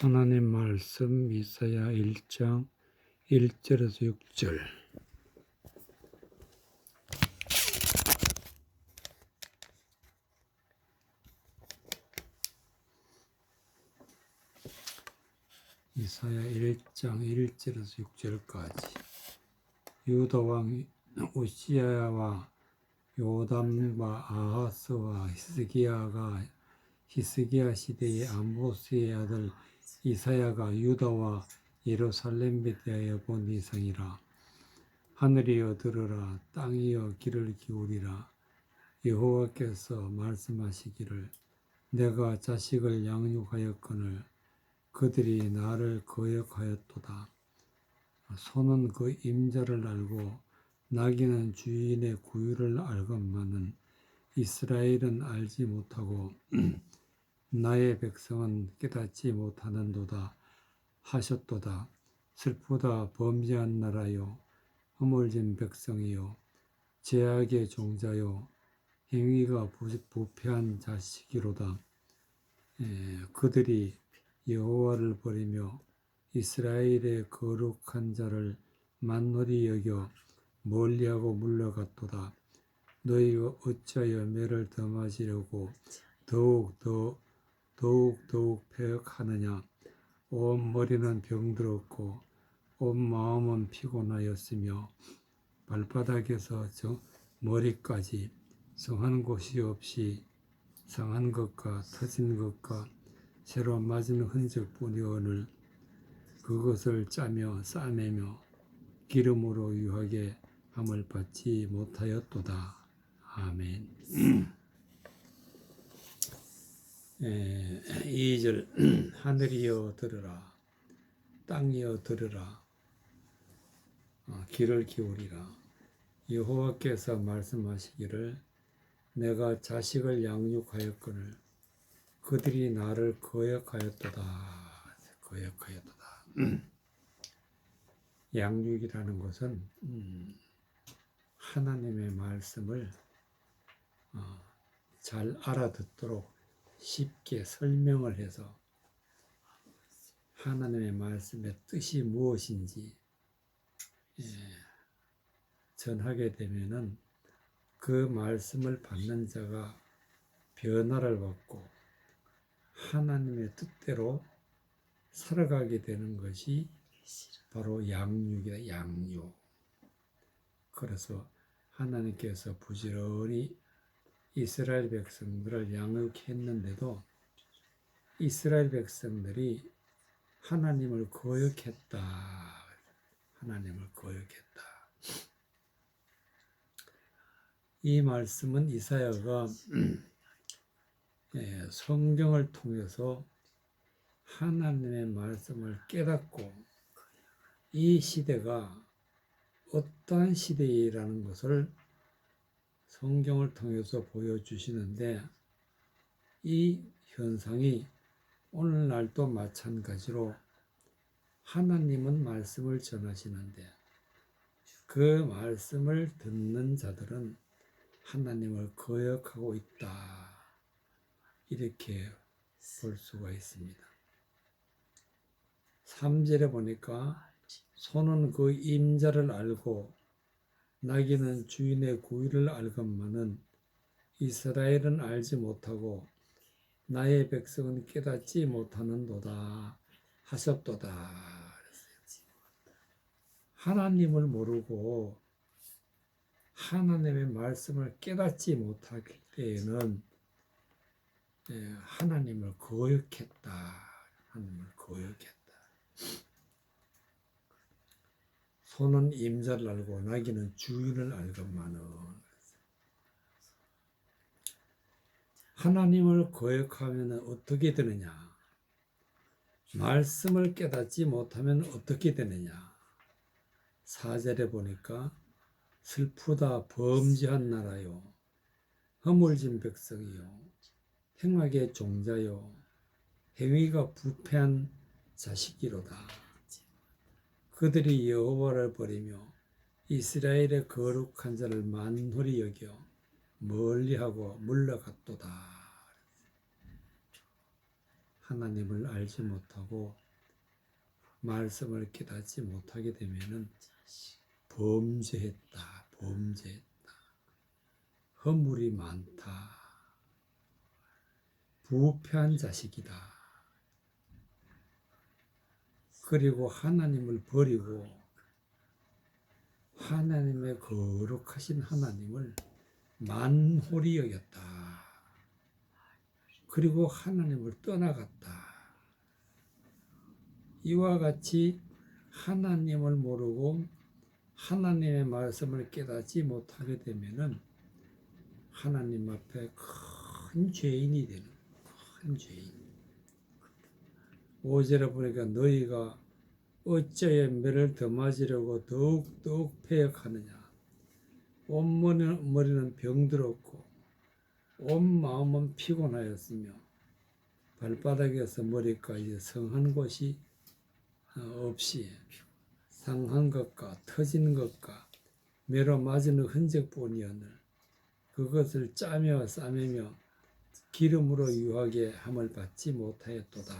하나님 말씀 이사야 1장 1절에서 6절. 이사야 1장 1절에서 6절까지. 유다 왕 우시야와 요담과 아하스와 히스기야 시대의 아모스의 아들 이사야가 유다와 예루살렘에 대하여 본 이상이라. 하늘이여 들으라, 땅이여 귀를 기울이라. 여호와께서 말씀하시기를, 내가 자식을 양육하였거늘 그들이 나를 거역하였도다. 소는 그 임자를 알고 나귀는 주인의 구유를 알건만은 이스라엘은 알지 못하고 나의 백성은 깨닫지 못하는도다 하셨도다. 슬프다 범죄한 나라요, 허물진 백성이요, 죄악의 종자요, 행위가 부패한 자식이로다. 그들이 여호와를 버리며 이스라엘의 거룩한 자를 만홀히 여겨 멀리하고 물러갔도다. 너희가 어찌하여 매를 더 맞으려고 더욱 패역하느냐. 온 머리는 병들었고 온 마음은 피곤하였으며 발바닥에서 머리까지 성한 곳이 없이 상한 것과 터진 것과 새로 맞은 흔적뿐이오늘 그것을 짜며 싸매며 기름으로 유하게 함을 받지 못하였도다. 아멘. 2절. 하늘이여 들으라, 땅이여 들으라, 귀를 기울이라. 여호와께서 말씀하시기를, 내가 자식을 양육하였거늘 그들이 나를 거역하였도다. 양육이라는 것은 하나님의 말씀을 잘 알아듣도록 쉽게 설명을 해서 하나님의 말씀의 뜻이 무엇인지 전하게 되면은 그 말씀을 받는 자가 변화를 받고 하나님의 뜻대로 살아가게 되는 것이 바로 양육이다. 양육. 그래서 하나님께서 부지런히 이스라엘 백성들을 양육했는데도 이스라엘 백성들이 하나님을 거역했다. 하나님을 거역했다. 이 말씀은 이사야가 성경을 통해서 하나님의 말씀을 깨닫고 이 시대가 어떠한 시대이라는 것을 성경을 통해서 보여주시는데, 이 현상이 오늘날도 마찬가지로 하나님은 말씀을 전하시는데 그 말씀을 듣는 자들은 하나님을 거역하고 있다. 이렇게 볼 수가 있습니다. 3절에 보니까 소는 그 임자를 알고 나귀는 주인의 구유를 알건만은 이스라엘은 알지 못하고 나의 백성은 깨닫지 못하는도다 하셨도다. 하나님을 모르고 하나님의 말씀을 깨닫지 못할 때에는 하나님을 거역했다. 하나님을 거역했다. 소는 임자를 알고 나귀는 주인을 알건만은. 하나님을 거역하면 어떻게 되느냐? 말씀을 깨닫지 못하면 어떻게 되느냐? 4절에 보니까 슬프다 범죄한 나라요, 허물진 백성이요, 행악의 종자요, 행위가 부패한 자식이로다. 그들이 여호와를 버리며 이스라엘의 거룩한 자를 만홀히 여겨 멀리하고 물러갔도다. 하나님을 알지 못하고 말씀을 깨닫지 못하게 되면은 범죄했다. 허물이 많다. 부패한 자식이다. 그리고 하나님을 버리고 하나님의 거룩하신 하나님을 만홀히 여겼다. 그리고 하나님을 떠나갔다. 이와 같이 하나님을 모르고 하나님의 말씀을 깨닫지 못하게 되면은 하나님 앞에 큰 죄인이 되는 큰 죄인. 5절에 보니까 너희가 어찌하여 매를 더 맞으려고 더욱 패역하느냐. 온 머리는 병들었고 온 마음은 피곤하였으며 발바닥에서 머리까지 성한 곳이 없이 상한 것과 터진 것과 매로 맞은 흔적뿐이었느니 그것을 짜며 싸매며 기름으로 유하게 함을 받지 못하였도다.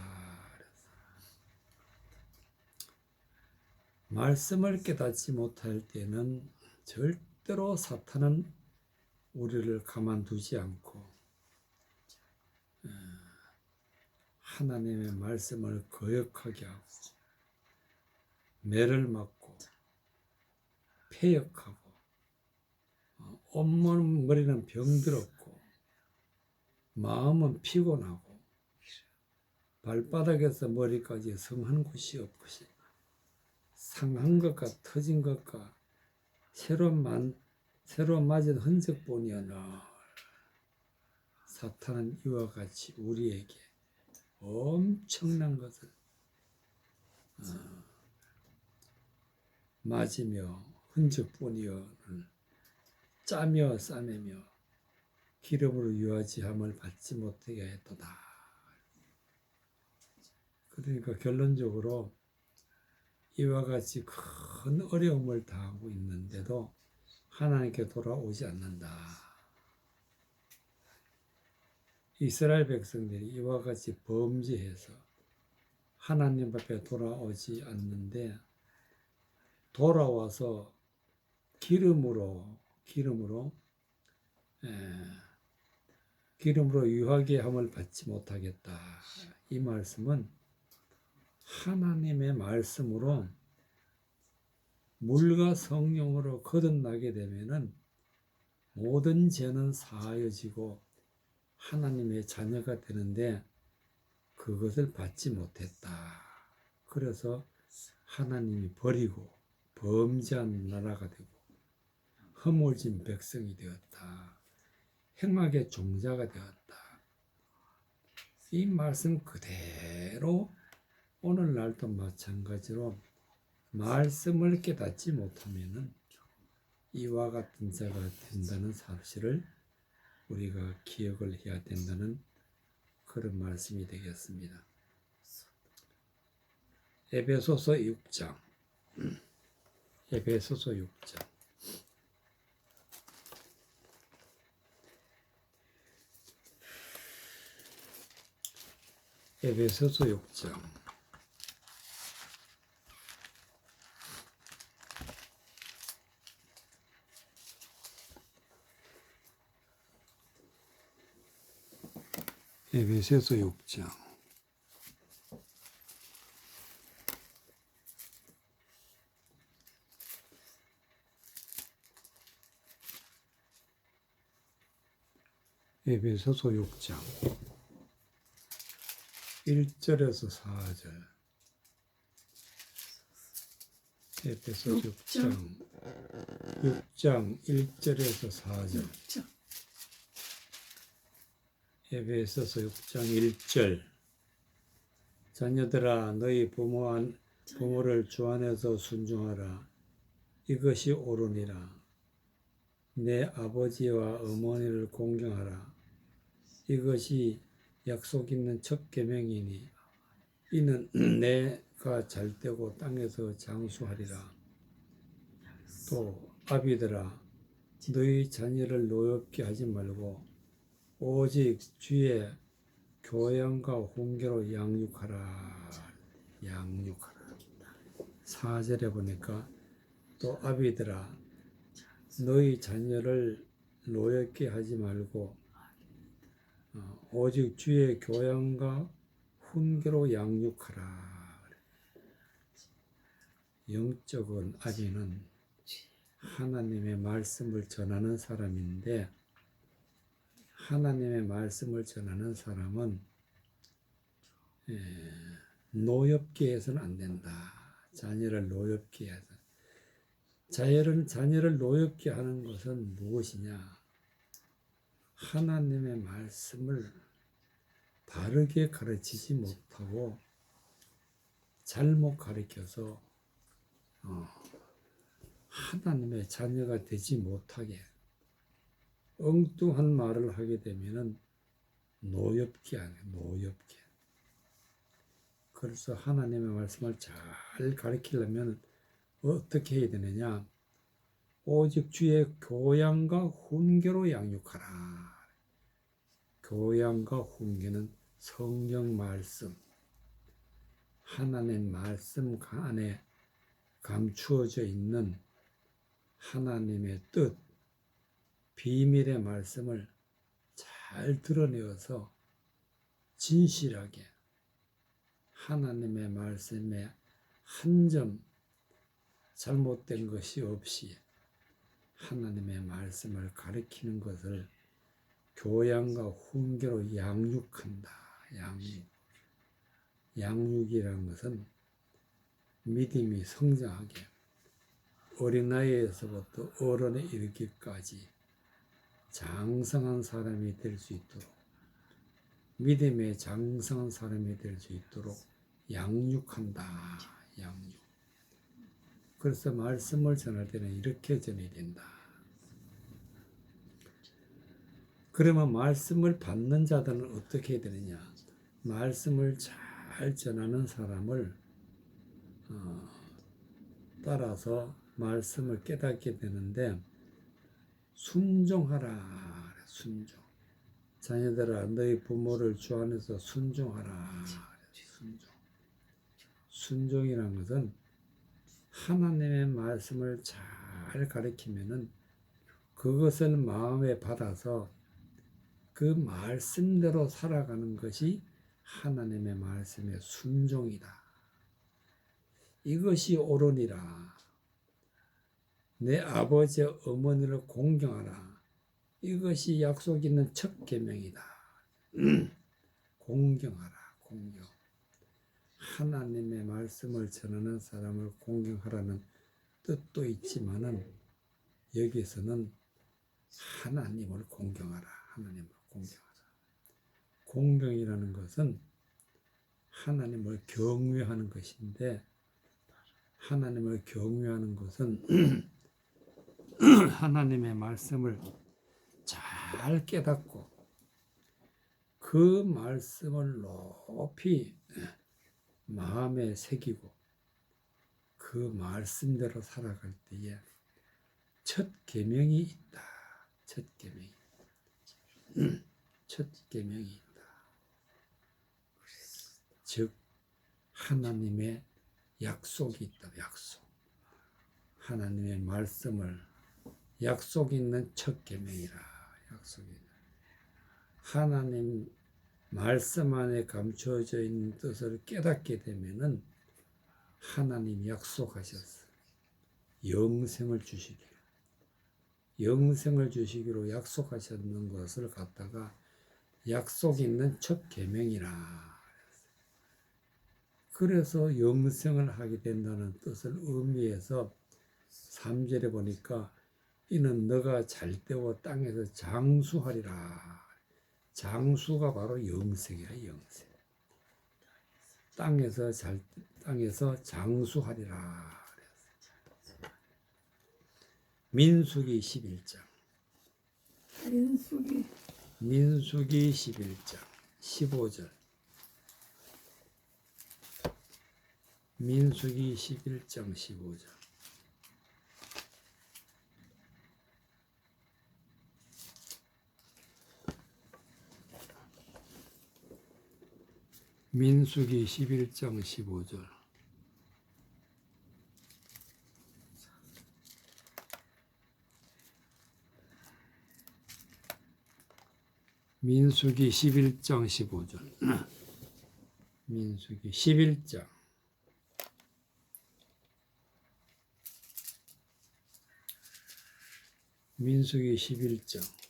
말씀을 깨닫지 못할 때는 절대로 사탄은 우리를 가만두지 않고 하나님의 말씀을 거역하게 하고 매를 맞고 패역하고 온몸 머리는 병들었고 마음은 피곤하고 발바닥에서 머리까지 성한 곳이 없고 상한 것과 터진 것과 새로 맞은 흔적뿐이었나. 사탄은 이와 같이 우리에게 엄청난 것을 맞으며 흔적뿐이여를 짜며 싸매며 기름으로 유하지 함을 받지 못하게 했도다. 그러니까 결론적으로 이와 같이 큰 어려움을 당하고 있는데도 하나님께 돌아오지 않는다. 이스라엘 백성들이 이와 같이 범죄해서 하나님 앞에 돌아오지 않는데 돌아와서 기름으로 유하게 함을 받지 못하겠다. 이 말씀은 하나님의 말씀으로 물과 성령으로 거듭나게 되면은 모든 죄는 사하여지고 하나님의 자녀가 되는데 그것을 받지 못했다. 그래서 하나님이 버리고 범죄한 나라가 되고 허물진 백성이 되었다. 행악의 종자가 되었다. 이 말씀 그대로 오늘날도 마찬가지로 말씀을 깨닫지 못하면은 이와 같은 자가 된다는 사실을 우리가 기억을 해야 된다는 그런 말씀이 되겠습니다. 에베소서 6장 에베소서 6장 에베소서 6장 에베소서 6장 에베소서 6장 1절에서 4절 에베소 6장 1절에서 4절 에베소서 6장 1절 자녀들아 너희 부모를 주 안에서 순종하라. 이것이 옳으니라. 내 아버지와 어머니를 공경하라. 이것이 약속 있는 첫 계명이니 이는 내가 잘되고 땅에서 장수하리라. 또 아비들아 너희 자녀를 노엽게 하지 말고 오직 주의 교양과 훈계로 양육하라. 양육하라. 4절에 보니까 또 아비들아 너희 자녀를 노엽게 하지 말고 오직 주의 교양과 훈계로 양육하라. 영적인 아비는 하나님의 말씀을 전하는 사람인데, 하나님의 말씀을 전하는 사람은 노엽게 해서는 안 된다. 자녀를 노엽게 해서. 자녀를 노엽게 하는 것은 무엇이냐? 하나님의 말씀을 바르게 가르치지 못하고 잘못 가르쳐서 하나님의 자녀가 되지 못하게 엉뚱한 말을 하게 되면은 노엽게 하네. 노엽게. 그래서 하나님의 말씀을 잘 가르치려면 어떻게 해야 되느냐? 오직 주의 교양과 훈계로 양육하라. 교양과 훈계는 성경 말씀, 하나님 말씀 안에 감추어져 있는 하나님의 뜻, 비밀의 말씀을 잘 드러내어서 진실하게 하나님의 말씀에 한 점 잘못된 것이 없이 하나님의 말씀을 가르치는 것을 교양과 훈계로 양육한다. 양육. 양육이라는 것은 믿음이 성장하게 어린아이에서부터 어른에 이르기까지 장성한 사람이 될 수 있도록, 믿음의 장성한 사람이 될 수 있도록 양육한다. 양육. 그래서 말씀을 전할 때는 이렇게 전해야 된다. 그러면 말씀을 받는 자들은 어떻게 해야 되느냐? 말씀을 잘 전하는 사람을 따라서 말씀을 깨닫게 되는데, 순종하라. 순종. 자녀들아 너희 부모를 주 안에서 순종하라. 순종. 순종이라는 것은 하나님의 말씀을 잘 가르치면은 그것을 마음에 받아서 그 말씀대로 살아가는 것이 하나님의 말씀의 순종이다. 이것이 옳으니라. 내 아버지 어머니를 공경하라. 이것이 약속 있는 첫 계명이다. 공경하라. 공경. 하나님의 말씀을 전하는 사람을 공경하라는 뜻도 있지만은 여기서는 하나님을 공경하라. 하나님을 공경하라. 공경이라는 것은 하나님을 경외하는 것인데, 하나님을 경외하는 것은 하나님의 말씀을 잘 깨닫고 그 말씀을 높이 마음에 새기고 그 말씀대로 살아갈 때에 첫 계명이 있다. 첫 계명이. 첫 계명이 있다. 즉 하나님의 약속이 있다. 약속. 하나님의 말씀을 약속 있는 첫 계명이라. 약속이. 하나님 말씀 안에 감춰져 있는 뜻을 깨닫게 되면은 하나님 약속하셨어. 영생을 주시기로. 영생을 주시기로 약속하셨는 것을 갖다가 약속 있는 첫 계명이라. 그래서 영생을 하게 된다는 뜻을 의미해서 3절에 보니까 이는 너가 잘 되어 땅에서 장수하리라. 장수가 바로 영생이라. 영생. 땅에서 장수하리라. 민수기 11장. 민수기 11장 15절. 민수기 11장 15절. 민수기 11장 15절. 민수기 11장 15절. 민수기 11장. 민수기 11장.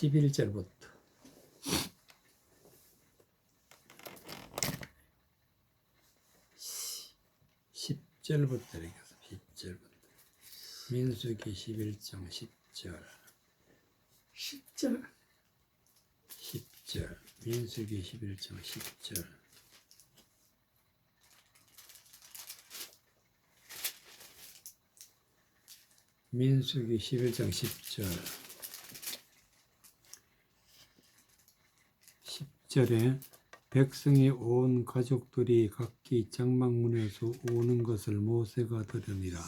11절부터 10절부터 이렇게 해서 10절부터 민수기 11장 10절 10절 민수기 11장 10절 민수기 11장 10절 10절에 백성이 온 가족들이 각기 장막문에서 오는 것을 모세가 들으니라.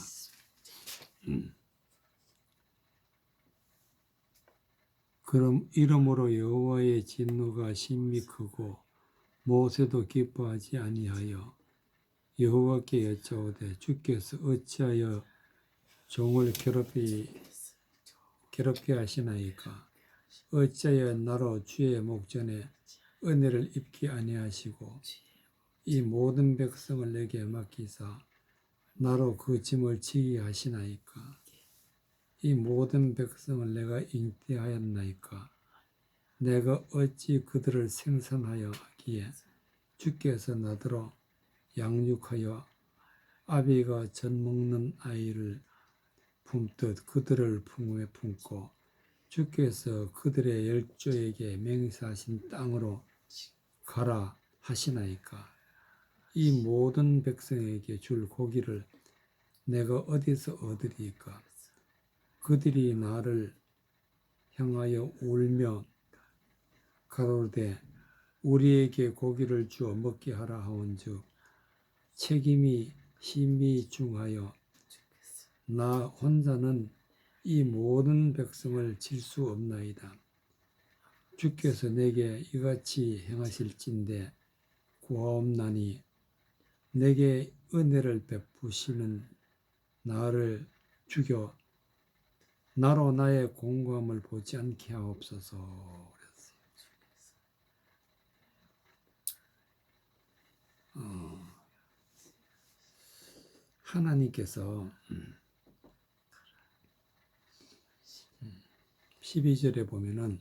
그럼 이러므로 여호와의 진노가 심히 크고 모세도 기뻐하지 아니하여 여호와께 여짜오되 주께서 어찌하여 종을 괴롭게 하시나이까? 어찌하여 나로 주의 목전에 은혜를 입게 아니하시고 이 모든 백성을 내게 맡기사 나로 그 짐을 지게 하시나이까? 이 모든 백성을 내가 잉태하였나이까? 내가 어찌 그들을 생산하여 하기에 주께서 나더러 양육하여 아비가 젖 먹는 아이를 품듯 그들을 품에 품고 주께서 그들의 열조에게 맹세하신 땅으로 가라 하시나이까? 이 모든 백성에게 줄 고기를 내가 어디서 얻으리이까? 그들이 나를 향하여 울며 가로되 우리에게 고기를 주어 먹게 하라 하온즉 책임이 심히 중하여 나 혼자는 이 모든 백성을 칠 수 없나이다. 주께서 내게 이같이 행하실진대 구하옵나니 내게 은혜를 베푸시는 나를 죽여 나로 나의 공고함을 보지 않게 하옵소서. 하나님께서 12절에 보면은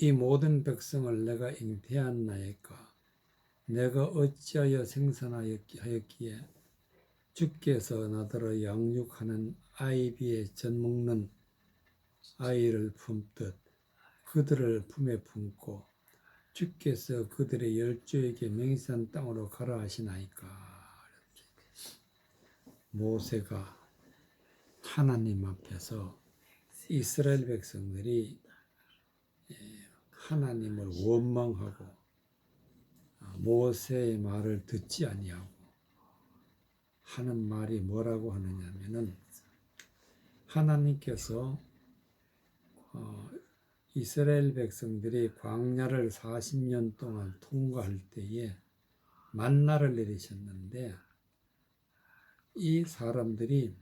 이 모든 백성을 내가 잉태하였나이까? 내가 어찌하여 생산하였기에 주께서 나더러 양육하는 아이비에 젖 먹는 아이를 품듯 그들을 품에 품고 주께서 그들의 열조에게 맹세한 땅으로 가라 하시나이까? 모세가 하나님 앞에서 이스라엘 백성들이 하나님을 원망하고 모세의 말을 듣지 아니하고 하는 말이 뭐라고 하느냐면은 하나님께서 이스라엘 백성들이 광야를 40년 동안 통과할 때에 만나를 내리셨는데 이 사람들이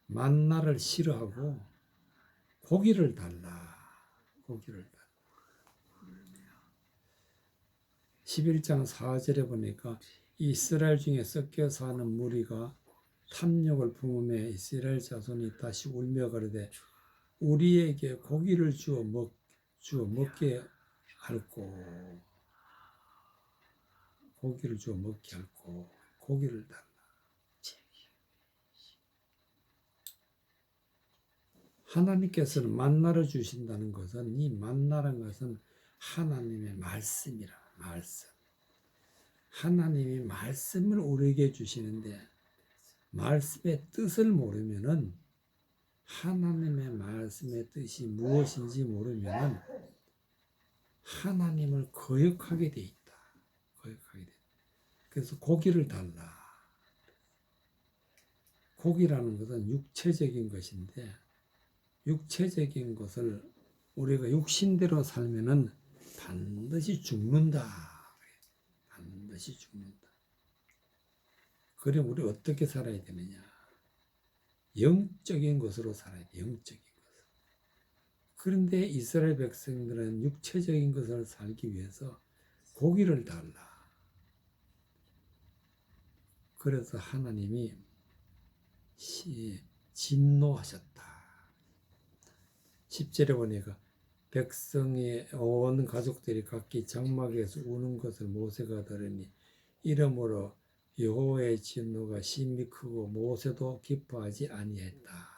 만나를 싫어하고 고기를 달라. 11장 4절에 보니까 이스라엘 중에 섞여 사는 무리가 탐욕을 품음에 이스라엘 자손이 다시 울며 가로되 우리에게 고기를 주어 먹게 할고 고기를 주어 먹게 할고 고기를 달라. 하나님께서는 만나를 주신다는 것은 이 만나라는 것은 하나님의 말씀이라. 말씀. 하나님이 말씀을 우리에게 주시는데 말씀의 뜻을 모르면은 하나님의 말씀의 뜻이 무엇인지 모르면은 하나님을 거역하게 돼 있다. 거역하게 돼. 그래서 고기를 달라. 고기라는 것은 육체적인 것인데 육체적인 것을 우리가 육신대로 살면은 반드시 죽는다. 반드시 죽는다. 그럼 우리 어떻게 살아야 되느냐? 영적인 것으로 살아야 돼. 영적인 것. 그런데 이스라엘 백성들은 육체적인 것을 살기 위해서 고기를 달라. 그래서 하나님이 진노하셨다. 10절에 보니까 백성의 온 가족들이 각기 장막에서 우는 것을 모세가 들으니 이러므로 여호와의 진노가 심히 크고 모세도 기뻐하지 아니했다.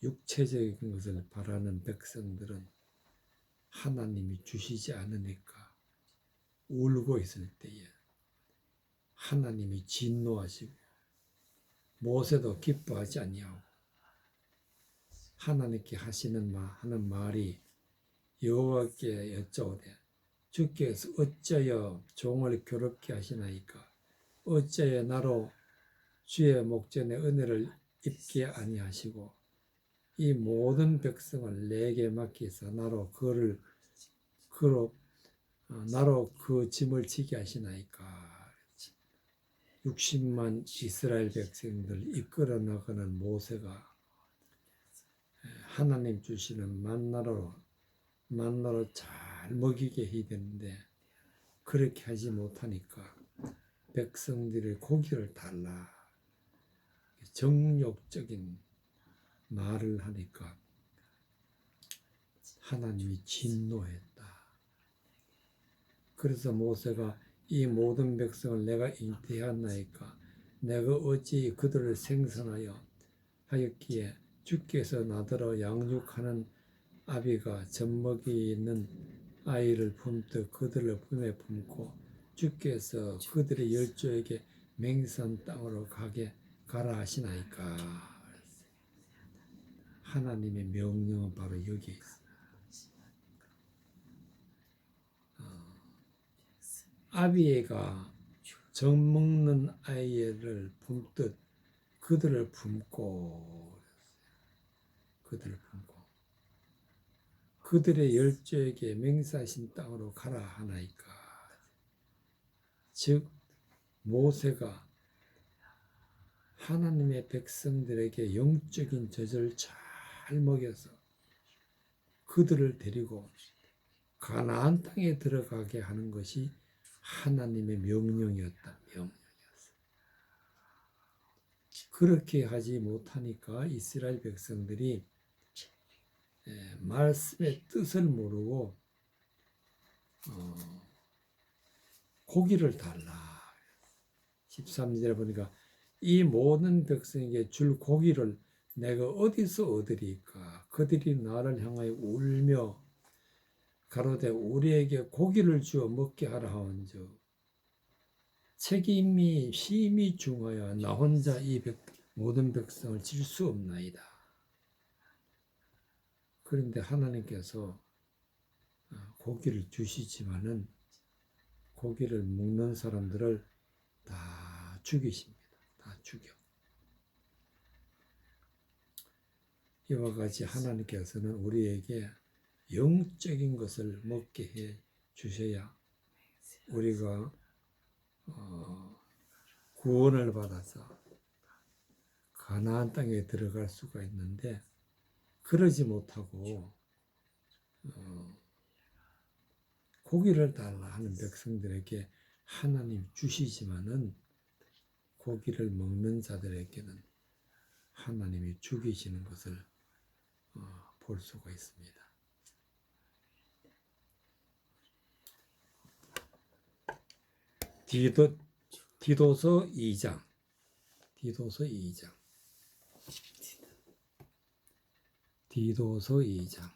육체적인 것을 바라는 백성들은 하나님이 주시지 않으니까 울고 있을 때에 하나님이 진노하시고 모세도 기뻐하지 아니하고 하나님께 하는 말이 여호와께 여짜오되 주께서 어찌하여 종을 괴롭게 하시나이까 어찌하여 나로 주의 목전에 은혜를 입게 아니하시고 이 모든 백성을 내게 맡기사 나로 그 짐을 지게 하시나이까. 60만 이스라엘 백성들 이끌어 나가는 모세가 하나님 주시는 만나로 잘 먹이게 해야 되는데 그렇게 하지 못하니까 백성들의 고기를 달라 정욕적인 말을 하니까 하나님이 진노했다. 그래서 모세가 이 모든 백성을 내가 잉태하나이까 내가 어찌 그들을 생산하여 하였기에 주께서 나더러 양육하는 아비가 젖먹이는 아이를 품듯 그들을 품에 품고 주께서 그들의 열조에게 맹산 땅으로 가라 하시나이까. 하나님의 명령은 바로 여기에 있습니다. 아비가 젖먹는 아이를 품듯 그들을 품고 그들의 열조에게 맹세하신 땅으로 가라 하나이까. 즉 모세가 하나님의 백성들에게 영적인 젖을 잘 먹여서 그들을 데리고 가나안 땅에 들어가게 하는 것이 하나님의 명령이었다. 그렇게 하지 못하니까 이스라엘 백성들이 말씀의 뜻을 모르고 고기를 달라. 13절에 보니까 이 모든 백성에게 줄 고기를 내가 어디서 얻으리까? 그들이 나를 향하여 울며 가로되 우리에게 고기를 주어 먹게 하라 하온즉 책임이 심히 중하여 나 혼자 이 모든 백성을 질 수 없나이다. 그런데 하나님께서 고기를 주시지만은 고기를 먹는 사람들을 다 죽이십니다. 다 죽여. 이와 같이 하나님께서는 우리에게 영적인 것을 먹게 해 주셔야 우리가 구원을 받아서 가나안 땅에 들어갈 수가 있는데 그러지 못하고 고기를 달라 하는 백성들에게 하나님 주시지만은 고기를 먹는 자들에게는 하나님이 죽이시는 것을 볼 수가 있습니다. 디도서 2장 디도서 2장 디도서 2장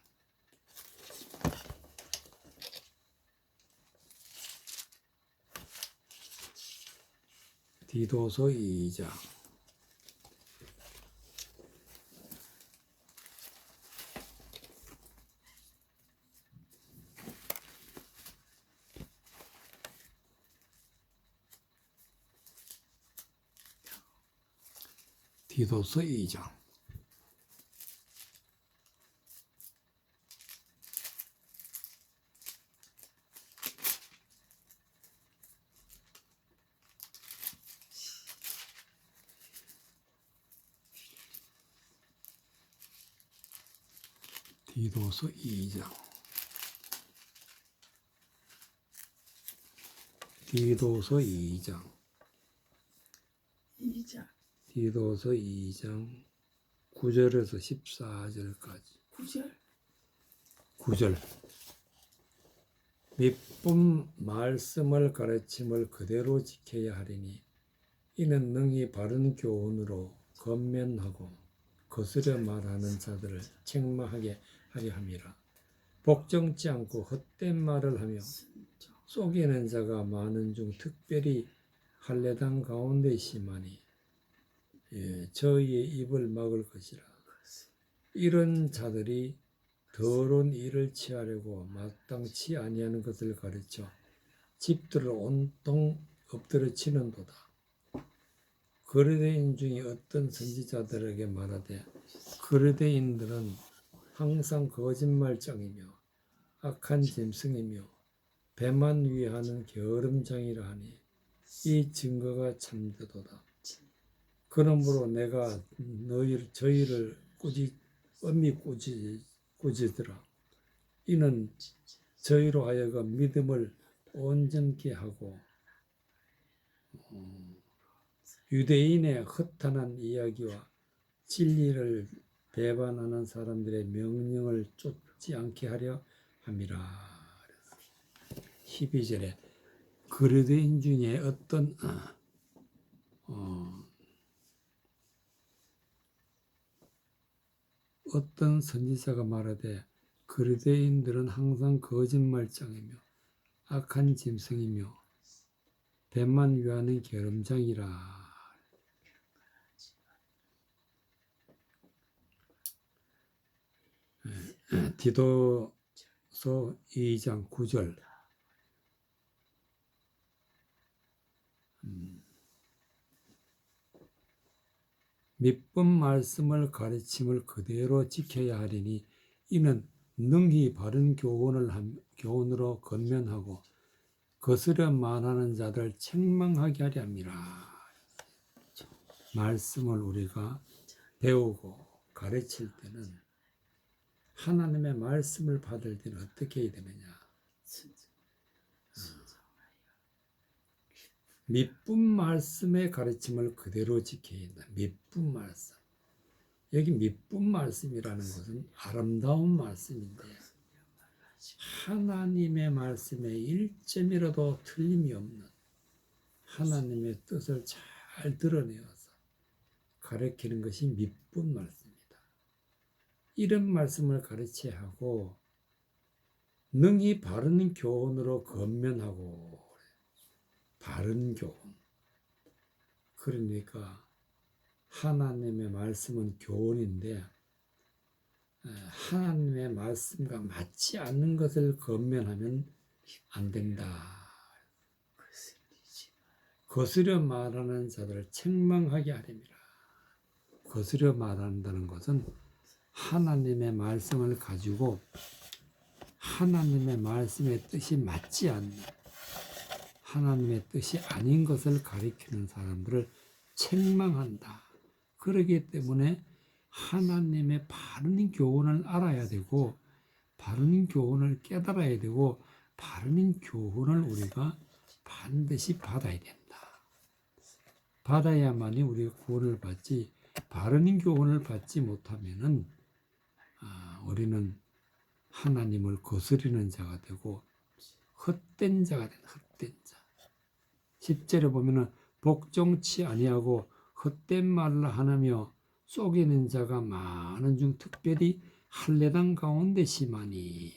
디도서 2장. 디도서 2장. 디도서 2장. 2장 디도서 2장 9절에서 14절까지. 9절 9절. 미쁜 말씀을 가르침을 그대로 지켜야 하리니 이는 능히 바른 교훈으로 건면하고 거스려 말하는 자들을 책망하게 하려 함이라. 복정치 않고 헛된 말을 하며 속이는 자가 많은 중 특별히 할례당 가운데 있으니 저희의 입을 막을 것이라. 이런 자들이 더러운 일을 취하려고 마땅치 아니하는 것을 가르쳐 집들을 온통 엎드려 치는도다. 거르대인 중에 어떤 선지자들에게 말하되 거르대인들은 항상 거짓말장이며 악한 짐승이며 배만 위하는 게으름장이라 하니 이 증거가 참되도다. 그러므로 내가 저희를 엄히 꾸짖으라. 이는 저희로 하여금 믿음을 온전케 하고 유대인의 허탄한 이야기와 진리를 배반하는 사람들의 명령을 쫓지 않게 하려 함이라. 12절에 거르대인 중에 어떤 선지자가 말하되 거르대인들은 항상 거짓말장이며 악한 짐승이며 배만 위하는 게으름장이라. 디도서 2장 9절. 미쁜 말씀을 가르침을 그대로 지켜야 하리니 이는 능히 바른 교훈으로 건면하고 거스려 말하는 자들 책망하게 하려 함이라. 말씀을 우리가 배우고 가르칠 때는 하나님의 말씀을 받을 때는 어떻게 해야 되느냐? 미쁜 말씀의 가르침을 그대로 지켜야 한다. 미쁜 말씀. 여기 미쁜 말씀이라는 것은 아름다운 말씀인데 하나님의 말씀에 1점이라도 틀림이 없는 하나님의 뜻을 잘 드러내어서 가르치는 것이 미쁜 말씀입니다. 이런 말씀을 가르쳐야 하고 능히 바른 교훈으로 건면하고 바른 교훈. 그러니까 하나님의 말씀은 교훈인데 하나님의 말씀과 맞지 않는 것을 건면하면 안 된다. 거스려 말하는 자들을 책망하게 하렵니다. 거스려 말한다는 것은 하나님의 말씀을 가지고 하나님의 말씀의 뜻이 맞지 않는 하나님의 뜻이 아닌 것을 가리키는 사람들을 책망한다. 그렇기 때문에 하나님의 바른 교훈을 알아야 되고 바른 교훈을 깨달아야 되고 바른 교훈을 우리가 반드시 받아야 된다. 받아야만이 우리가 구원을 받지 바른 교훈을 받지 못하면은 우리는 하나님을 거스리는 자가 되고 헛된 자가 된다. 헛된 자. 10절에 보면은 복종치 아니하고 헛된 말을 하며 속이는 자가 많은 중 특별히 할례당 가운데 심하니.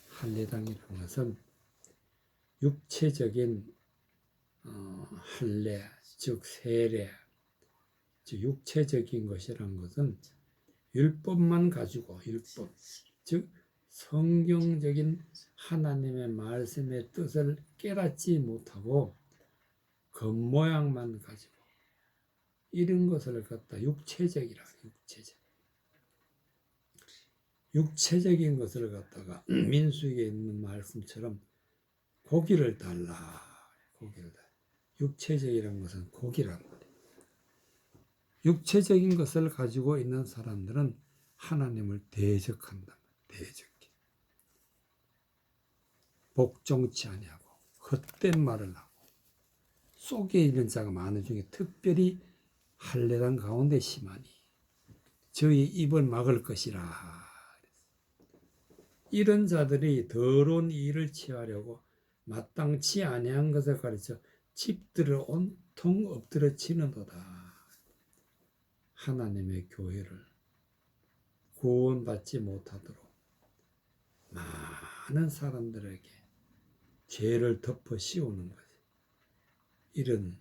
할례당이라는 것은 육체적인 할례, 즉 세례, 즉 육체적인 것이란 것은 율법만 가지고 율법, 즉 성경적인 하나님의 말씀의 뜻을 깨닫지 못하고 겉모양만 가지고 이런 것을 갖다 육체적이라. 육체적인 것을 갖다가 민수기에 있는 말씀처럼 고기를 달라. 육체적이라는 것은 고기란 말이에요. 육체적인 것을 가지고 있는 사람들은 하나님을 대적한다. 대적해. 복종치 아니하고 헛된 말을 하고 속에 있는 자가 많은 중에 특별히 할례당 가운데 심하니 저희 입을 막을 것이라. 이런 자들이 더러운 일을 취하려고 마땅치 아니한 것을 가르쳐 집들을 온통 엎드려 치는도다. 하나님의 교회를 구원받지 못하도록 많은 사람들에게 죄를 덮어 씌우는 거지. 이런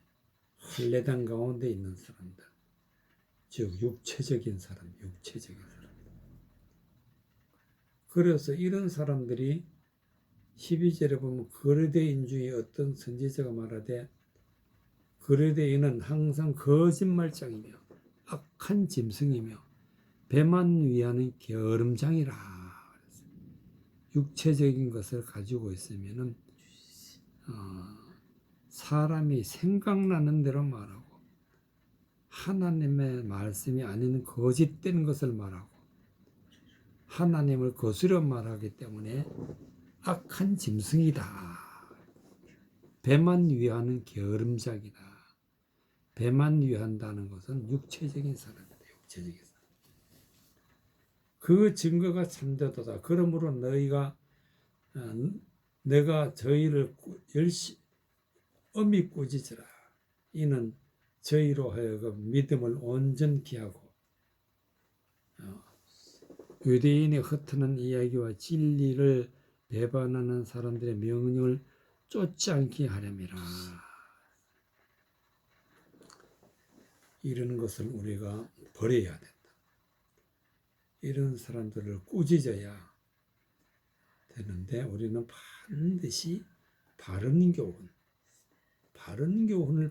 할례당 가운데 있는 사람들, 즉 육체적인 사람. 그래서 이런 사람들이 12절에 보면 거르대인 중에 어떤 선지자가 말하되 거르대인은 항상 거짓말장이며 악한 짐승이며 배만 위하는 게으름장이라. 육체적인 것을 가지고 있으면은 사람이 생각나는 대로 말하고 하나님의 말씀이 아닌 거짓된 것을 말하고 하나님을 거스려 말하기 때문에 악한 짐승이다. 배만 위하는 게으름장이다. 배만 위한다는 것은 육체적인 사람이다. 육체적인 사람. 그 증거가 참되도다. 그러므로 내가 저희를 엄히 꾸짖으라. 이는 저희로 하여금 믿음을 온전케 하고 유대인이 흩트는 이야기와 진리를 배반하는 사람들의 명령을 쫓지 않게 하렴이라. 이런 것을 우리가 버려야 된다. 이런 사람들을 꾸짖어야 되는데 우리는 반드시 바른 교훈을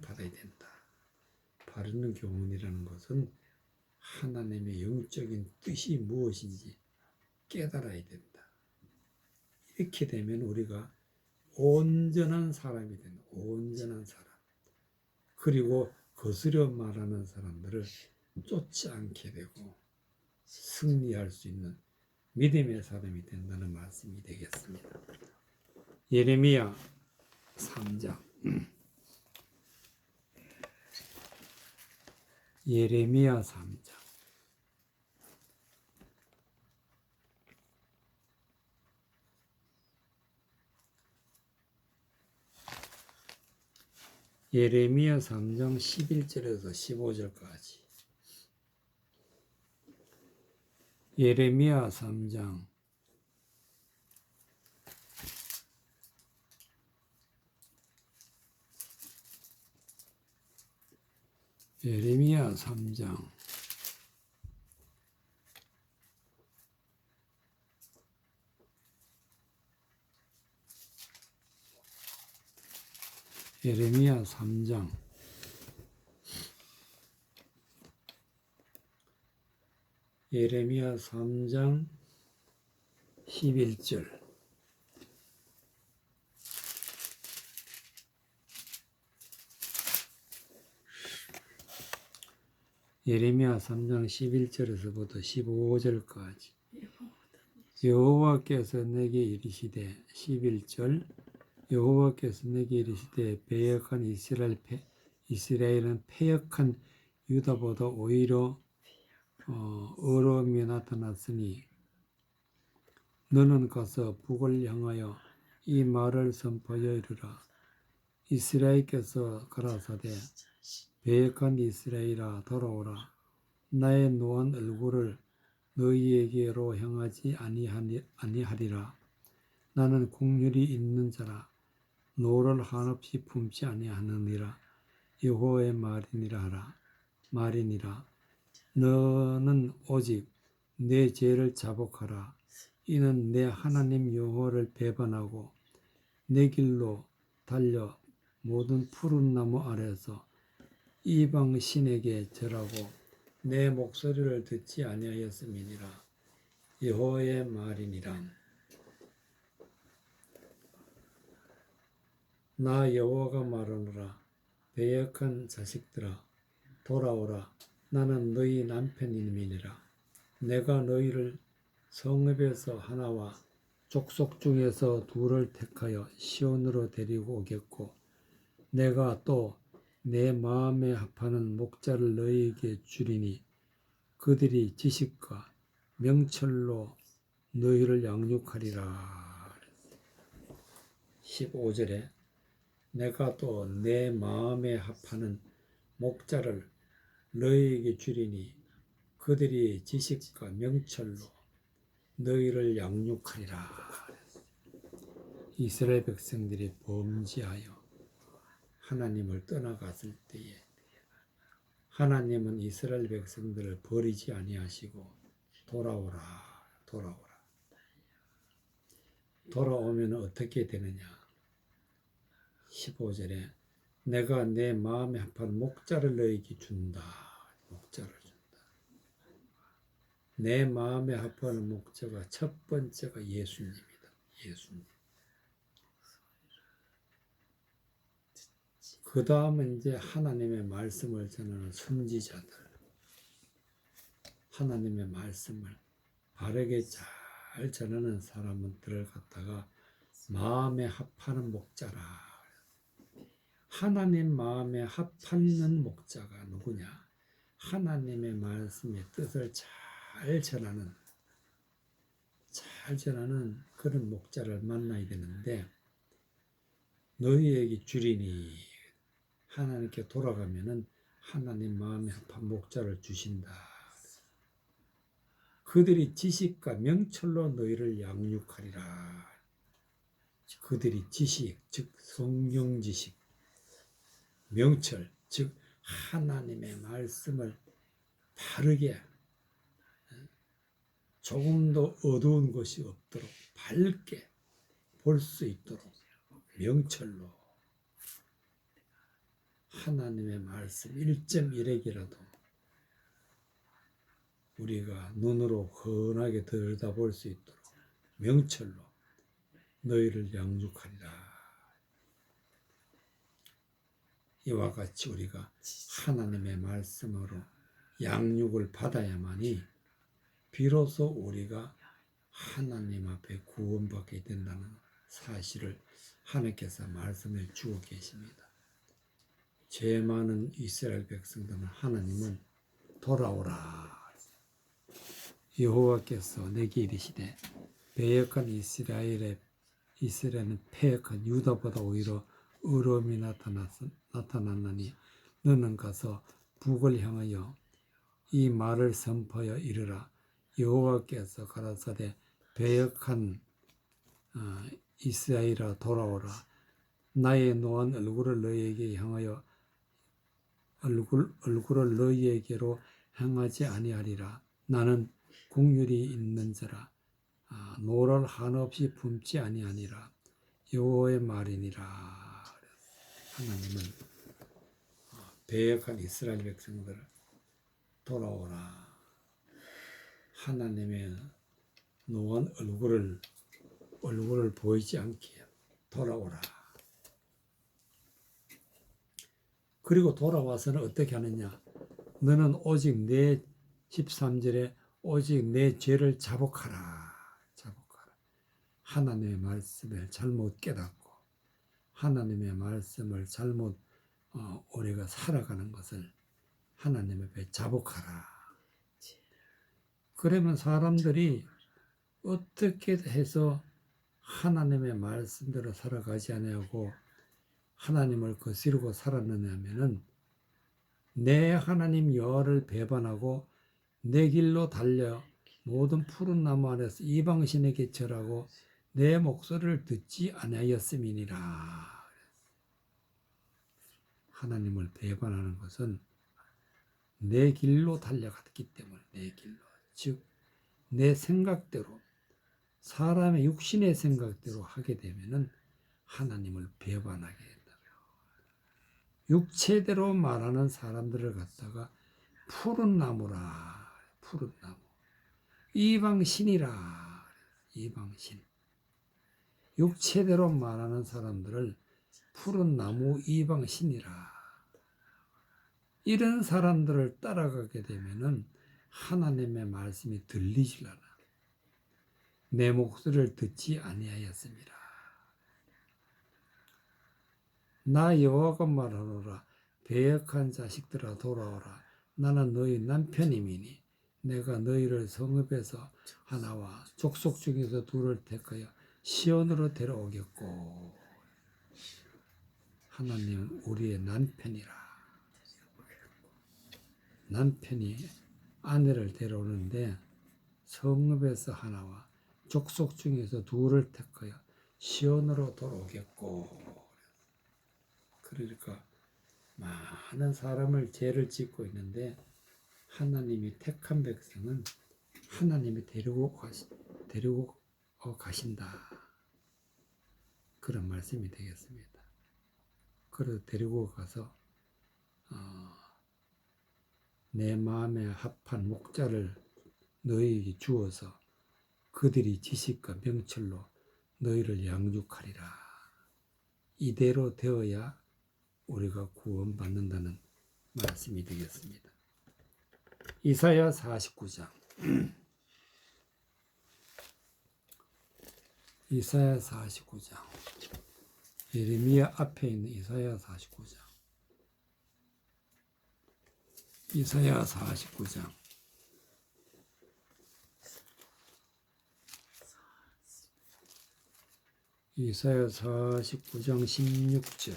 받아야 된다. 바른 교훈이라는 것은 하나님의 영적인 뜻이 무엇인지 깨달아야 된다. 이렇게 되면 우리가 온전한 사람이 된다. 온전한 사람. 그리고 거스려 말하는 사람들을 쫓지 않게 되고 승리할 수 있는 믿음의 사람이 된다는 말씀이 되겠습니다. 예레미야 3장. 예레미야 3장. 예레미야 3장 11절에서 15절까지. 예레미야 3장 11절. 예레미야 3장 11절에서부터 15절까지. 여호와께서 내게 이르시되 11절 여호와께서 내게 이르시되 배역한 이스라엘은 패역한 유다보다 오히려 어려움이 나타났으니 너는 가서 북을 향하여 이 말을 선포하여 이르라. 이스라엘께서 가라사대 배역한 이스라엘아 돌아오라. 나의 노한 얼굴을 너희에게로 향하지 아니하리라. 나는 긍휼이 있는 자라 노를 한없이 품지 아니하느니라. 여호와의 말이니라. 너는 오직 내 죄를 자복하라. 이는 내 하나님 여호와를 배반하고 내 길로 달려 모든 푸른 나무 아래에서 이방 신에게 절하고 내 목소리를 듣지 아니하였음이니라. 여호와의 말이니라. 나 여호와가 말하노라. 배역한 자식들아, 돌아오라. 나는 너희 남편이니라. 내가 너희를 성읍에서 하나와 족속 중에서 둘을 택하여 시온으로 데리고 오겠고, 내가 또 내 마음에 합하는 목자를 너희에게 주리니 그들이 지식과 명철로 너희를 양육하리라. 15절에 내가 또 내 마음에 합하는 목자를 너희에게 주리니 그들이 지식과 명철로 너희를 양육하리라. 이스라엘 백성들이 범죄하여 하나님을 떠나갔을 때에 하나님은 이스라엘 백성들을 버리지 아니하시고 돌아오라, 돌아오라. 돌아오면 어떻게 되느냐? 15절에 내가 내 마음에 합한 목자를 너희에게 준다. 목자를 준다. 내 마음에 합하는 목자가 첫 번째가 예수님이다. 예수님. 그 다음은 이제 하나님의 말씀을 전하는 선지자들. 하나님의 말씀을 바르게 잘 전하는 사람들을 갖다가 마음에 합하는 목자라. 하나님 마음에 합하는 목자가 누구냐? 하나님의 말씀의 뜻을 잘 전하는 그런 목자를 만나야 되는데, 너희에게 주리니 하나님께 돌아가면은 하나님 마음에 합한 목자를 주신다. 그들이 지식과 명철로 너희를 양육하리라. 그들이 지식, 즉 성경 지식, 명철, 즉 하나님의 말씀을 바르게 조금도 어두운 것이 없도록 밝게 볼 수 있도록 명철로 하나님의 말씀 1.1핵이라도 우리가 눈으로 헌하게 들여다볼 수 있도록 명철로 너희를 양육하리라. 이와 같이 우리가 하나님의 말씀으로 양육을 받아야만이 비로소 우리가 하나님 앞에 구원받게 된다는 사실을 하나님께서 말씀해 주고 계십니다. 죄 많은 이스라엘 백성들은 하나님은 돌아오라. 여호와께서 내게 이르시되 배역한 이스라엘은 패역한 유다보다 오히려 의로움이 나타났나니 너는 가서 북을 향하여 이 말을 선포하여 이르라. 여호와께서 가라사대 배역한 이스라엘아 돌아오라. 나의 노한 얼굴을 너희에게 향하여 얼굴을 너희에게로 향하지 아니하리라. 나는 국률이 있는 자라 노를 한없이 품지 아니하니라. 여호와의 말이니라. 하나님은 배역한 이스라엘 백성들 돌아오라. 하나님의 노한 얼굴을 보이지 않게 돌아오라. 그리고 돌아와서는 어떻게 하느냐? 너는 오직 내 13절에 오직 내 죄를 자복하라. 하나님의 말씀을 잘못 깨닫고 하나님의 말씀을 잘못 우리가 살아가는 것을 하나님 앞에 자복하라. 그러면 사람들이 어떻게 해서 하나님의 말씀대로 살아가지 아니하고 하나님을 거스르고 살았느냐면은 내 하나님 여호와를 배반하고 내 길로 달려 모든 푸른 나무 안에서 이방신에게 절하고 내 목소리를 듣지 아니하였음이니라. 하나님을 배반하는 것은 내 길로 달려갔기 때문에 내 길로, 즉 내 생각대로 사람의 육신의 생각대로 하게 되면은 하나님을 배반하게 된다. 육체대로 말하는 사람들을 갖다가 푸른 나무라. 푸른 나무. 이방신이라. 이방신. 육체대로 말하는 사람들을 푸른 나무 이방신이라. 이런 사람들을 따라가게 되면은 하나님의 말씀이 들리질 않아. 내 목소리를 듣지 아니하였습니다. 나 여호와가 말하노라. 배역한 자식들아 돌아오라. 나는 너희 남편이미니 내가 너희를 성읍에서 하나와 족속 중에서 둘을 택하여 시온으로 데려오겠고. 하나님은 우리의 남편이라. 남편이 아내를 데려오는데 성읍에서 하나와 족속 중에서 둘을 택하여 시온으로 돌아오겠고. 그러니까 많은 사람을 죄를 짓고 있는데 하나님이 택한 백성은 하나님이 데리고 가신다. 그런 말씀이 되겠습니다. 그래서 데리고 가서 내 마음에 합한 목자를 너희에게 주어서 그들이 지식과 명철로 너희를 양육하리라. 이대로 되어야 우리가 구원받는다는 말씀이 되겠습니다. 이사야 49장. 이사야 49장. 예레미야 앞에 있는 이사야 49장. 이사야 49장. 이사야 49장 16절.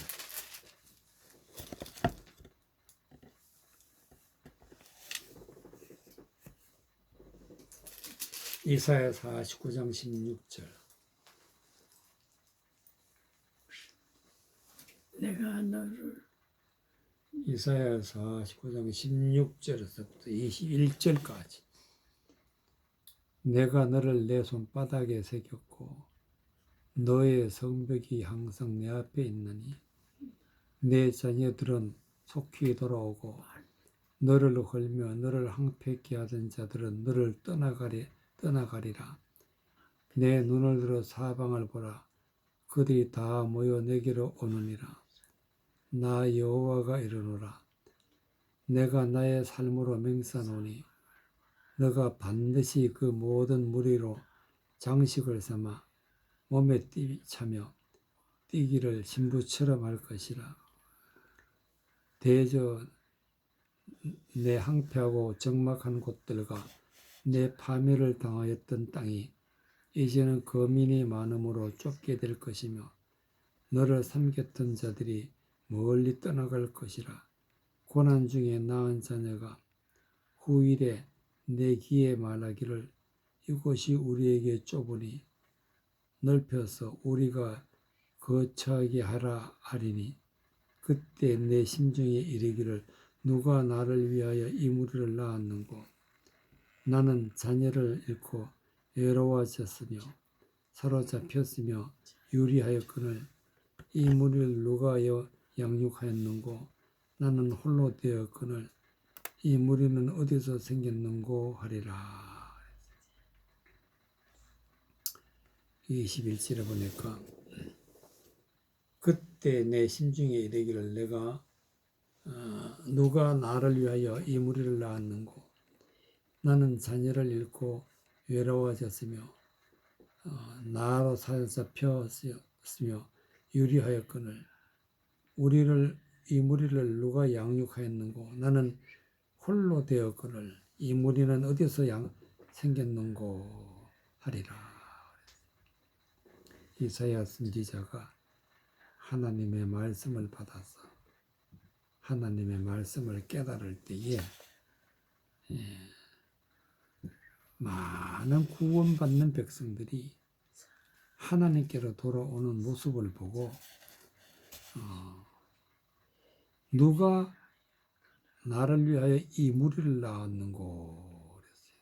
이사야 49장 16절. 내가 너를 이사야 49장 16절에서부터 21절까지. 내가 너를 내 손바닥에 새겼고 너의 성벽이 항상 내 앞에 있느니 내 자녀들은 속히 돌아오고 너를 헐며 너를 항폐케 하던 자들은 너를 떠나가리라. 내 눈을 들어 사방을 보라. 그들이 다 모여 내게로 오느니라. 나 여호와가 이르노라. 내가 나의 삶으로 맹세하노니 너가 반드시 그 모든 무리로 장식을 삼아 몸에 차며 뛰기를 신부처럼 할 것이라. 대저 내 항폐하고 적막한 곳들과 내 파멸을 당하였던 땅이 이제는 거민이 많음으로 좁게 될 것이며 너를 삼켰던 자들이 멀리 떠나갈 것이라. 고난 중에 낳은 자녀가 후일에 내 귀에 말하기를 이곳이 우리에게 좁으니 넓혀서 우리가 거처하게 하라 하리니 그때 내 심중에 이르기를 누가 나를 위하여 이 무리를 낳았는고. 나는 자녀를 잃고 외로워졌으며 사로잡혔으며 유리하였거늘 이 무리를 누가 양육하였는고. 나는 홀로 되었거늘 이 무리는 어디서 생겼는고 하리라. 21절에 보니까 그때 내 심중에 이르기를 내가 누가 나를 위하여 이 무리를 낳았는고. 나는 자녀를 잃고 외로워졌으며 나로 사로잡혔으며 유리하였거늘 이 무리를 누가 양육하였는고. 나는 홀로 되었거늘 이 무리는 어디서 생겼는고 하리라. 이사야 선지자가 하나님의 말씀을 받아서 하나님의 말씀을 깨달을 때에 많은 구원받는 백성들이 하나님께로 돌아오는 모습을 보고 누가 나를 위하여 이 무리를 낳았는고 그랬어요.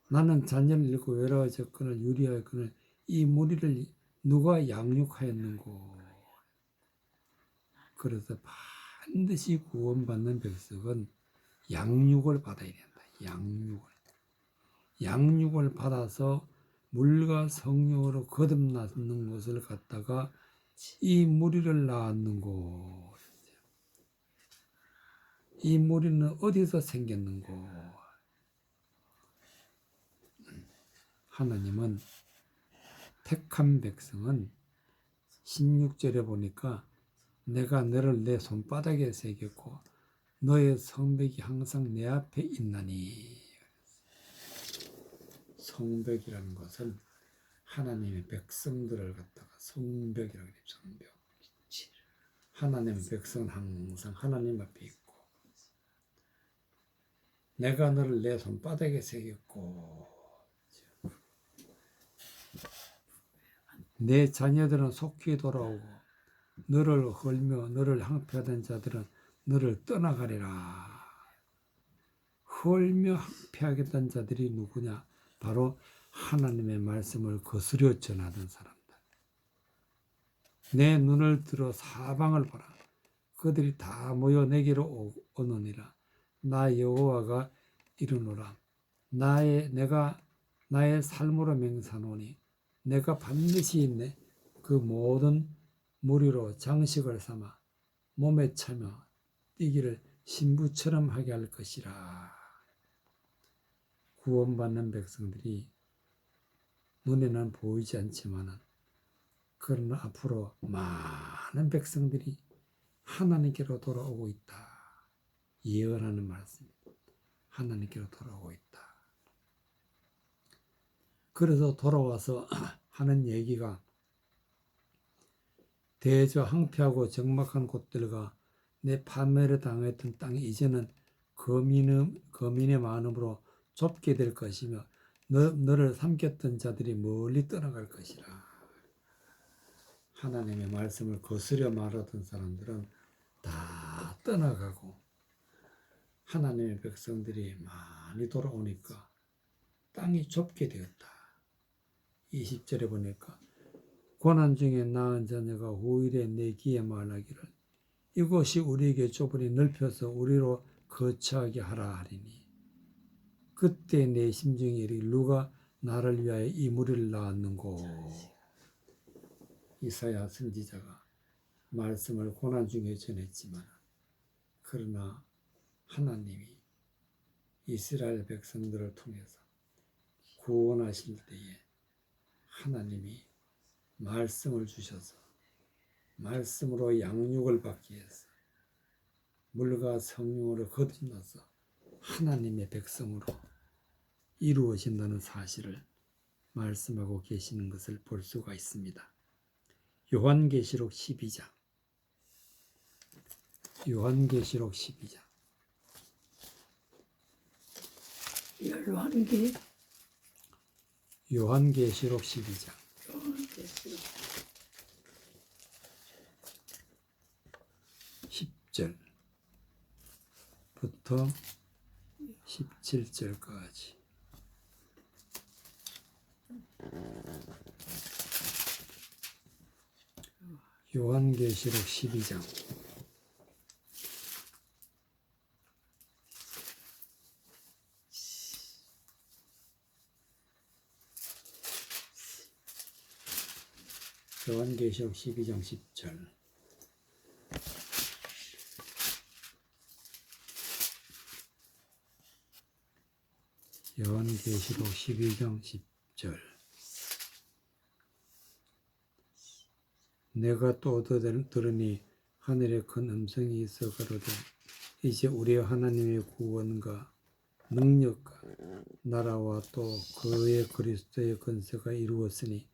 나는 자녀를 잃고 외로워졌거늘 유리하였거늘 이 무리를 누가 양육하였는고. 그래서 반드시 구원받는 백성은 양육을 받아야 된다. 양육을 받아서 물과 성령으로 거듭나는 것을 갖다가 이 무리를 낳았는고. 이 무리는 어디서 생겼는고. 하나님은 택한 백성은 16절에 보니까 내가 너를 내 손바닥에 새겼고 너의 성벽이 항상 내 앞에 있나니. 성벽이라는 것은 하나님의 백성들을 갖다가 성벽이라고 해요. 성벽. 하나님의 백성은 항상 하나님 앞에 있고 내가 너를 내 손바닥에 새겼고 내 자녀들은 속히 돌아오고 너를 헐며 너를 항폐하던 자들은 너를 떠나가리라. 헐며 항폐하겠다는 자들이 누구냐? 바로 하나님의 말씀을 거스려 전하던 사람들. 내 눈을 들어 사방을 보라. 그들이 다 모여 내게로 오느니라. 나 여호와가 이르노라. 내가 나의 삶으로 맹사노니 내가 반드시 그 모든 무리로 장식을 삼아 몸에 차며 뛰기를 신부처럼 하게 할 것이라. 구원받는 백성들이 눈에는 보이지 않지만은 그러나 앞으로 많은 백성들이 하나님께로 돌아오고 있다. 예언하는 말씀입니다. 하나님께로 돌아오고 있다. 그래서 돌아와서 하는 얘기가 대저 항폐하고 적막한 곳들과 내 파멸을 당했던 땅이 이제는 거민의 많음으로 좁게 될 것이며 너를 삼켰던 자들이 멀리 떠나갈 것이라. 하나님의 말씀을 거스려 말하던 사람들은 다 떠나가고 하나님의 백성들이 많이 돌아오니까 땅이 좁게 되었다. 20절에 보니까 고난 중에 낳은 자녀가 후일에 내 귀에 말하기를 이곳이 우리에게 좁으니 넓혀서 우리로 거처하게 하라 하리니 그때 내 심중에 이르기를 누가 나를 위하여 이 무리를 낳았는고. 이사야 선지자가 말씀을 고난 중에 전했지만 그러나 하나님이 이스라엘 백성들을 통해서 구원하실 때에 하나님이 말씀을 주셔서 말씀으로 양육을 받기 위해서 물과 성령으로 거듭나서 하나님의 백성으로 이루어진다는 사실을 말씀하고 계시는 것을 볼 수가 있습니다. 요한계시록 12장 요한계시록 12장 요한계시록 12장 10절부터 17절까지 요한계시록 12장 요한계시록 12장 10절 요한계시록 12장 10절 내가 또 들으니 하늘에 큰 음성이 있어 가로되 이제 우리 하나님의 구원과 능력과 나라와 또 그의 그리스도의 권세가 이루었으니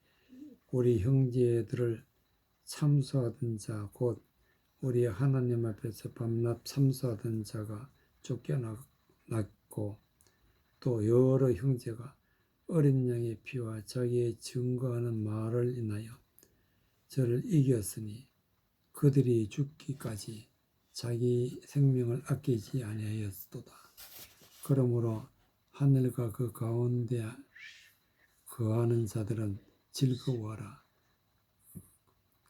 우리 형제들을 참소하던 자 곧 우리 하나님 앞에서 밤낮 참소하던 자가 쫓겨났고 또 여러 형제가 어린 양의 피와 자기의 증거하는 말을 인하여 저를 이겼으니 그들이 죽기까지 자기 생명을 아끼지 아니하였도다. 그러므로 하늘과 그 가운데 거하는 자들은 즐거워하라.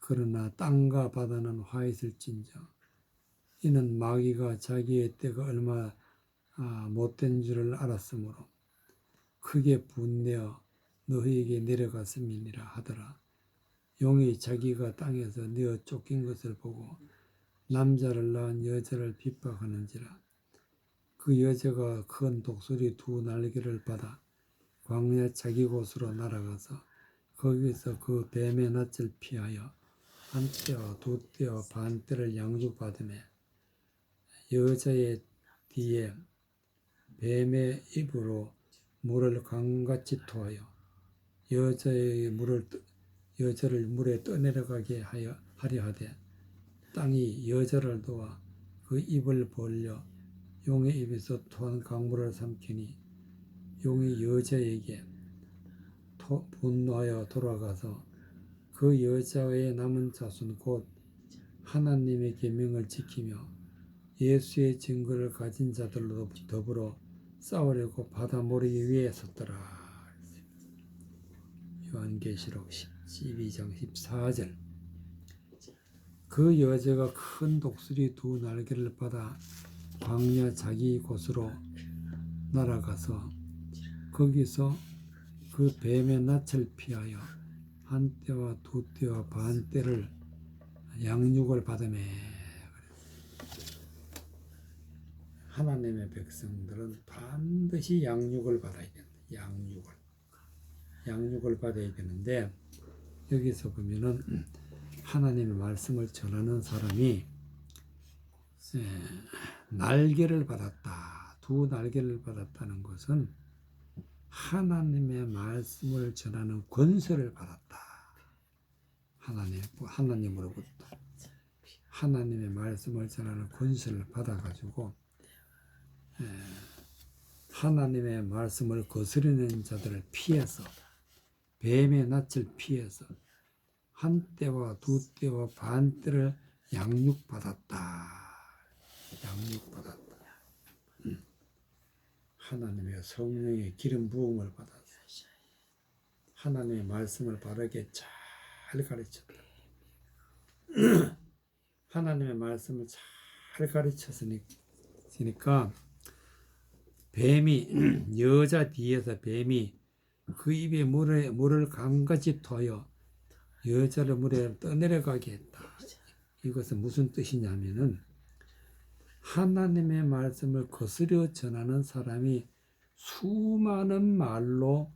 그러나 땅과 바다는 화 있을진저 이는 마귀가 자기의 때가 얼마 못된 줄을 알았으므로 크게 분내어 너희에게 내려갔음이니라 하더라. 용이 자기가 땅에서 내어 쫓긴 것을 보고 남자를 낳은 여자를 핍박하는지라. 그 여자가 큰 독수리 두 날개를 받아 광야 자기 곳으로 날아가서 거기서 그 뱀의 낯을 피하여 한 떼와 두 떼와 반 떼를 양육받으며 여자의 뒤에 뱀의 입으로 물을 강같이 토하여 여자를 물에 떠내려가게 하려 하되 땅이 여자를 도와 그 입을 벌려 용의 입에서 토한 강물을 삼키니 용이 여자에게 분노하여 돌아가서 그 여자의 남은 자손 곧 하나님의 계명을 지키며 예수의 증거를 가진 자들로 더불어 싸우려고 바다 모래 위에 섰더라. 요한계시록 12장 14절. 그 여자가 큰 독수리 두 날개를 받아 광야 자기 곳으로 날아가서 거기서 그 뱀의 낯을 피하여 한 떼와 두 떼와 반 떼를 양육을 받으며. 하나님의 백성들은 반드시 양육을 받아야 된다. 양육을 받아야 되는데 여기서 보면은 하나님의 말씀을 전하는 사람이 날개를 받았다. 두 날개를 받았다는 것은 하나님의 말씀을 전하는 권세를 받았다. 하나님으로부터 하나님의 말씀을 전하는 권세를 받아가지고 하나님의 말씀을 거스르는 자들을 피해서 뱀의 낯을 피해서 한 떼와 두 떼와 반 떼를 양육받았다. 하나님의 성령의 기름 부음을 받아서 하나님의 말씀을 바르게 잘 가르쳤다. 하나님의 말씀을 잘 가르쳤으니까 뱀이 여자 뒤에서 뱀이 그 입에 물을 강같이 토하여 여자를 물에 떠내려가게 했다. 이것은 무슨 뜻이냐면은 하나님의 말씀을 거스려 전하는 사람이 수많은 말로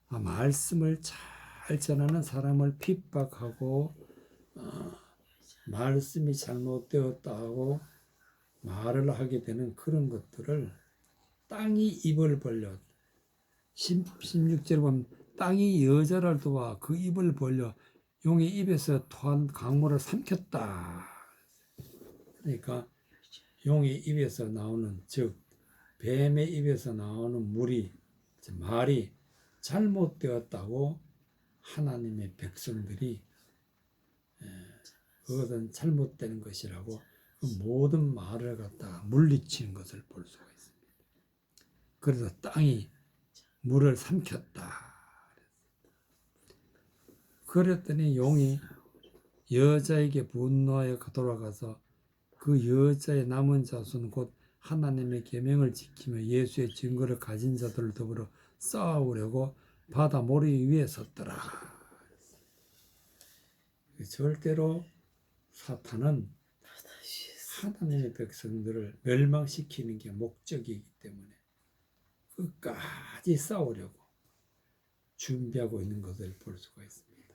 말씀을 잘 전하는 사람을 핍박하고 말씀이 잘못되었다 하고 말을 하게 되는 그런 것들을 땅이 입을 벌려 16절에 보면 땅이 여자를 도와 그 입을 벌려 용의 입에서 토한 강물을 삼켰다. 그러니까 용의 입에서 나오는 즉 뱀의 입에서 나오는 말이 잘못되었다고 하나님의 백성들이 그것은 잘못된 것이라고 그 모든 말을 갖다가 물리치는 것을 볼 수가 있습니다. 그래서 땅이 물을 삼켰다. 그랬더니 용이 여자에게 분노하여 돌아가서 그 여자의 남은 자손 곧 하나님의 계명을 지키며 예수의 증거를 가진 자들을 더불어 싸우려고 바다 모래 위에 섰더라. 절대로 사탄은 하나님의 백성들을 멸망시키는 게 목적이기 때문에 끝까지 싸우려고 준비하고 있는 것을 볼 수가 있습니다.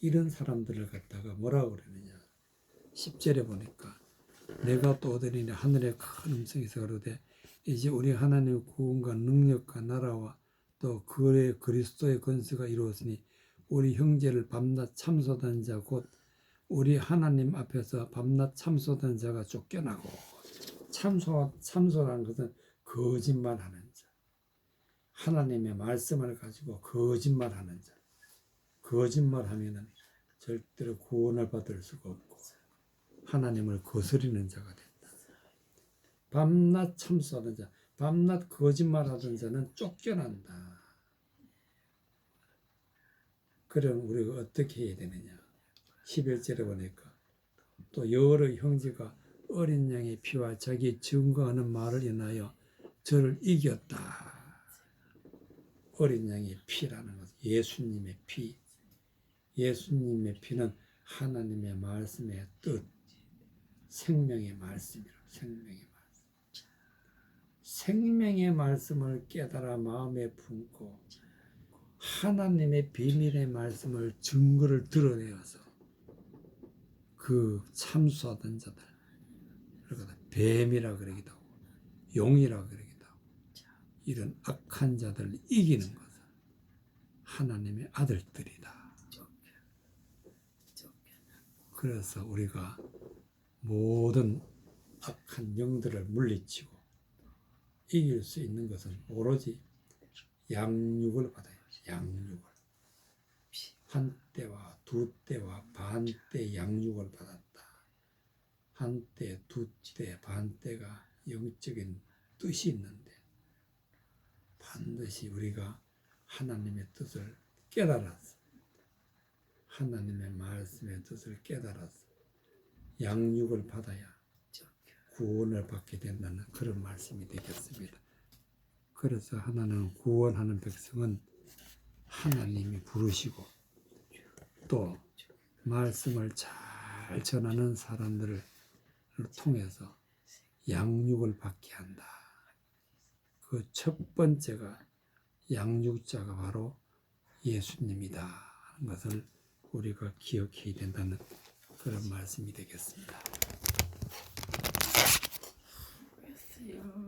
이런 사람들을 갖다가 뭐라고 그러느냐. 10절에 보니까 내가 또 얻으리니 하늘의 큰 음성에서 가로되 이제 우리 하나님의 구원과 능력과 나라와 또 그의 그리스도의 권세가 이루었으니 우리 형제를 밤낮 참소하던 자 곧 우리 하나님 앞에서 밤낮 참소하던 자가 쫓겨나고 참소라는 것은 거짓말하는 자. 하나님의 말씀을 가지고 거짓말하는 자. 거짓말하면은 절대로 구원을 받을 수가 없고 하나님을 거스리는 자가 된다. 밤낮 참소하는 자, 밤낮 거짓말하던 자는 쫓겨난다. 그럼 우리가 어떻게 해야 되느냐? 11절에 보니까 또 여러 형제가 어린 양의 피와 자기 증거하는 말을 인하여 저를 이겼다. 어린 양의 피라는 것은 예수님의 피. 예수님의 피는 하나님의 말씀의 뜻, 생명의 말씀이라. 생명의 말씀. 생명의 말씀을 깨달아 마음에 품고 하나님의 비밀의 말씀을 증거를 드러내어서 그 참수하던 자들, 그러니까 뱀이라 그러기도 하고 용이라 그러기도 하고 이런 악한 자들을 이기는 것은 하나님의 아들들이다. 그래서 우리가 모든 악한 영들을 물리치고 이길 수 있는 것은 오로지 양육을 받아야 돼. 양육을. 한 때와 두 때와 반 때 양육을 받았다. 한 때, 두 때, 반 때가 영적인 뜻이 있는데 반드시 우리가 하나님의 뜻을 깨달았어. 하나님의 말씀의 뜻을 깨달아서 양육을 받아야 구원을 받게 된다는 그런 말씀이 되겠습니다. 그래서 하나는 구원하는 백성은 하나님이 부르시고 또 말씀을 잘 전하는 사람들을 통해서 양육을 받게 한다. 그 첫 번째가 양육자가 바로 예수님이다 하는 것을 우리가 기억해야 된다는 그런 말씀이 되겠습니다. 글쎄요.